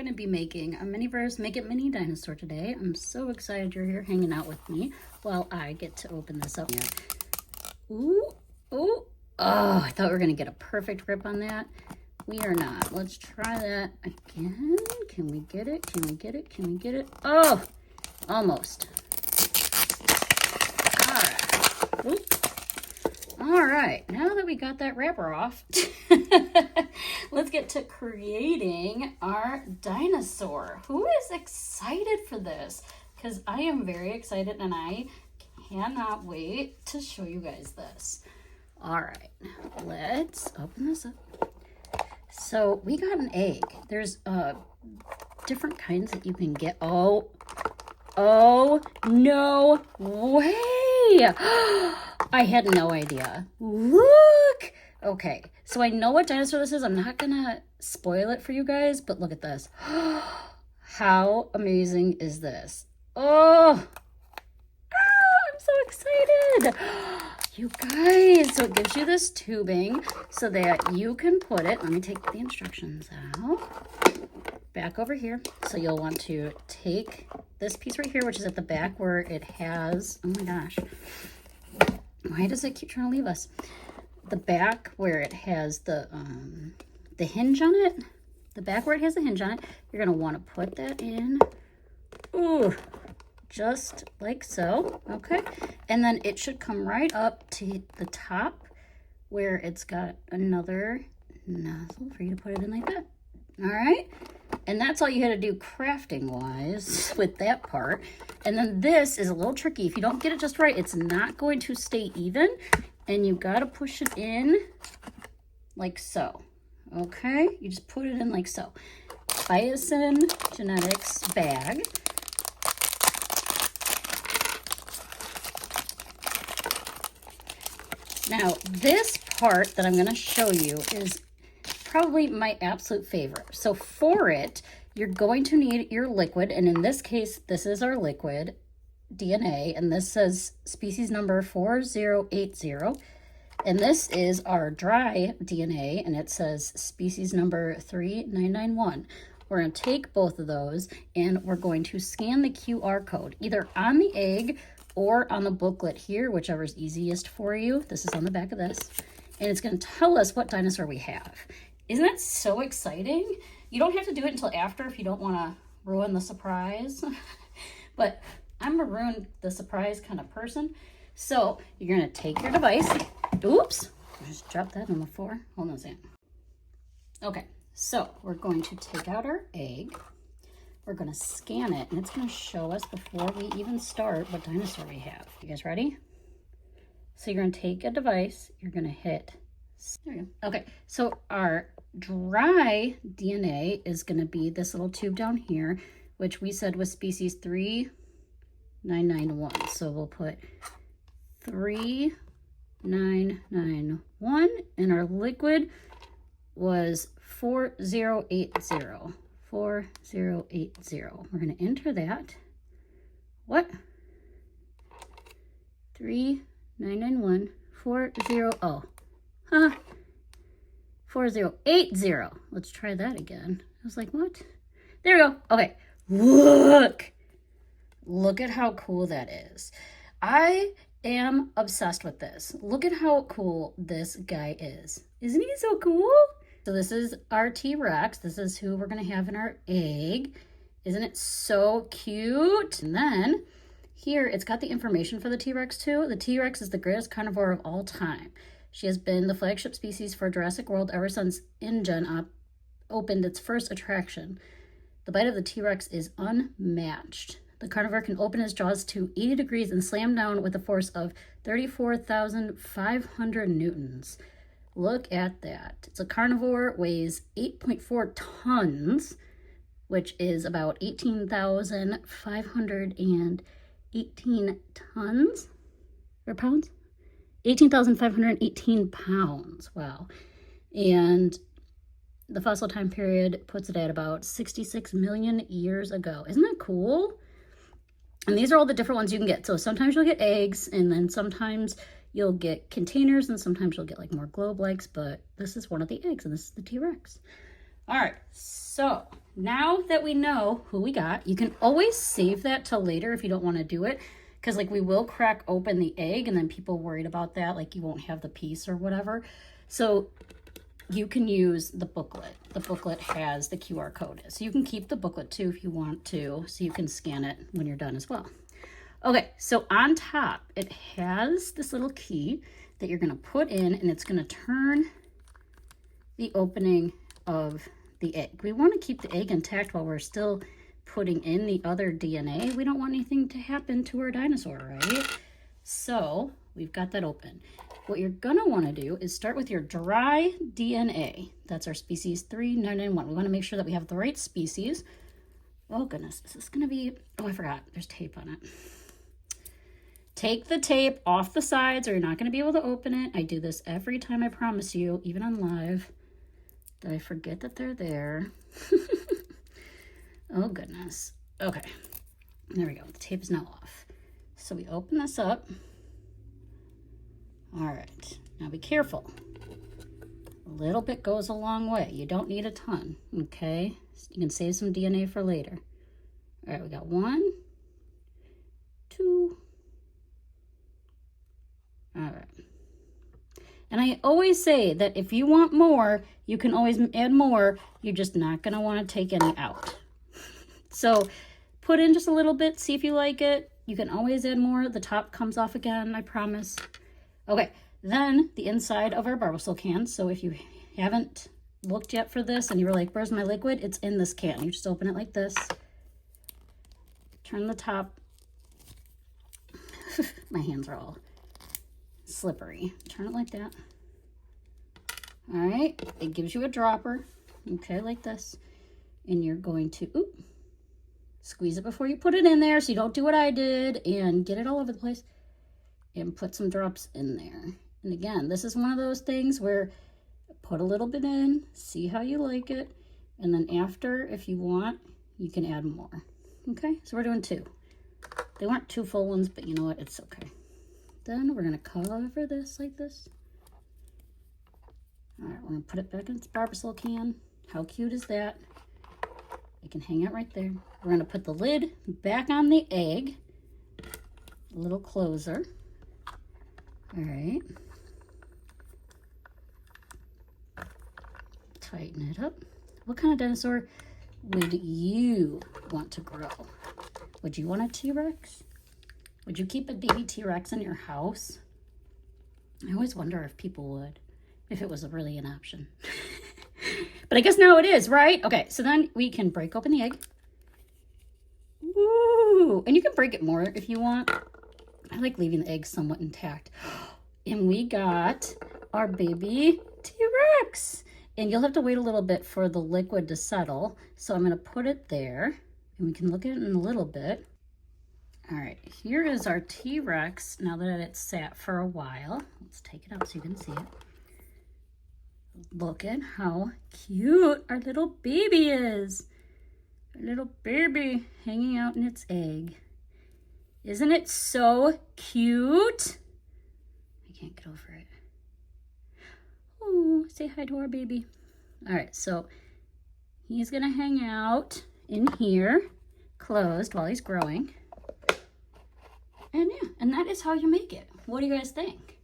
I'm going to be making a Miniverse Make It Mini Dinosaur today. I'm so excited you're here hanging out with me while I get to open this up. Ooh, ooh. Oh, I thought we were going to get a perfect grip on that. We are not. Let's try that again. Can we get it? Can we get it? Can we get it? Oh, almost. All right. Oop. All right, now that we got that wrapper off, let's get to creating our dinosaur. Who is excited for this? Because I am very excited and I cannot wait to show you guys this. All right, let's open this up. So we got an egg. There's different kinds that you can get. Oh, no way. I had no idea. Look! Okay, so I know what dinosaur this is. I'm not gonna spoil it for you guys, but look at this. How amazing is this? Oh! I'm so excited! You guys, so it gives you this tubing so that you can put it, let me take the instructions out, back over here. So you'll want to take this piece right here, which is at the back where it has, oh my gosh, why does it keep trying to leave us? The back where it has the hinge on it, the back where it has the hinge on it, you're going to want to put that in. Ooh, just like so. Okay. And then it should come right up to the top where it's got another nozzle for you to put it in like that. All right. And that's all you had to do crafting wise with that part. And then this is a little tricky. If you don't get it just right, it's not going to stay even. And you got to push it in like so. Okay? You just put it in like so. Bison Genetics bag. Now, this part that I'm going to show you is probably my absolute favorite. So for it, you're going to need your liquid, and in this case, this is our liquid DNA, and this says species number 4080, and this is our dry DNA, and it says species number 3991. We're going to take both of those, and we're going to scan the QR code, either on the egg or on the booklet here, whichever is easiest for you. This is on the back of this, and it's going to tell us what dinosaur we have. Isn't that so exciting? You don't have to do it until after if you don't want to ruin the surprise. But I'm a ruin the surprise kind of person. So you're going to take your device. Oops. I just dropped that on the floor. Hold on a second. Okay. So we're going to take out our egg. We're going to scan it. And it's going to show us before we even start what dinosaur we have. You guys ready? So you're going to take a device. You're going to hit. There you go. Okay. So our dry DNA is going to be this little tube down here, which we said was species 3991. So we'll put 3991, and our liquid was 4080. 4080. We're going to enter that. What? 3991 40. Oh. Huh. 4080. Let's try that again. I was like, what? There we go. Okay. Look at how cool that is. I am obsessed with this. Look at how cool this guy is. Isn't he so cool? So this is our T-Rex. This is who we're going to have in our egg. Isn't it so cute? And then here it's got the information for the T-Rex too. The T-Rex is the greatest carnivore of all time. She has been the flagship species for Jurassic World ever since InGen opened its first attraction. The bite of the T-Rex is unmatched. The carnivore can open his jaws to 80 degrees and slam down with a force of 34,500 newtons. Look at that. It's a carnivore, weighs 8.4 tons, which is about 18,518 tons or pounds? 18,518 pounds. Wow. And the fossil time period puts it at about 66 million years ago. Isn't that cool? And these are all the different ones you can get. So sometimes you'll get eggs, and then sometimes you'll get containers, and sometimes you'll get like more globe likes, but this is one of the eggs, and this is the T-Rex. All right, so now that we know who we got, you can always save that till later if you don't want to do it. Because like we will crack open the egg and then people worried about that, like you won't have the piece or whatever. So you can use the booklet. The booklet has the QR code. So you can keep the booklet too if you want to, so you can scan it when you're done as well. Okay, so on top, it has this little key that you're gonna put in and it's gonna turn the opening of the egg. We wanna keep the egg intact while we're still putting in the other DNA. We don't want anything to happen to our dinosaur, right? So we've got that open. What you're gonna wanna do is start with your dry DNA. That's our species 3991. We wanna make sure that we have the right species. Oh goodness, is this gonna be, oh I forgot, there's tape on it. Take the tape off the sides or you're not gonna be able to open it. I do this every time, I promise you, even on live, that I forget that they're there. Oh goodness. Okay, there we go. The tape is now off. So we open this up. All right, now be careful. A little bit goes a long way. You don't need a ton, okay? You can save some DNA for later. All right, we got 1, 2. All right. And I always say that if you want more, you can always add more. You're just not gonna wanna take any out. So put in just a little bit, see if you like it. You can always add more. The top comes off again, I promise. Okay, then the inside of our Barbasol can. So if you haven't looked yet for this and you were like, where's my liquid? It's in this can. You just open it like this. Turn the top. My hands are all slippery. Turn it like that. All right, it gives you a dropper. Okay, like this. And you're going to, squeeze it before you put it in there so you don't do what I did and get it all over the place. And put some drops in there. And again, this is one of those things where put a little bit in, see how you like it, and then after, if you want, you can add more. Okay, so we're doing 2. They weren't 2 full ones, but you know what, it's okay. Then we're gonna cover this like this. All right, we're gonna put it back in its Barbasol can. How cute is that? It can hang out right there. We're gonna put the lid back on the egg. A little closer. All right. Tighten it up. What kind of dinosaur would you want to grow? Would you want a T-Rex? Would you keep a baby T-Rex in your house? I always wonder if people would, if it was really an option. But I guess now it is, right? Okay, so then we can break open the egg. Woo! And you can break it more if you want. I like leaving the egg somewhat intact. And we got our baby T-Rex. And you'll have to wait a little bit for the liquid to settle. So I'm gonna put it there and we can look at it in a little bit. All right, here is our T-Rex now that it's sat for a while. Let's take it out so you can see it. Look at how cute our little baby is. Our little baby hanging out in its egg. Isn't it so cute? I can't get over it. Oh, say hi to our baby. All right, so he's gonna hang out in here, closed while he's growing. And yeah, and that is how you make it. What do you guys think?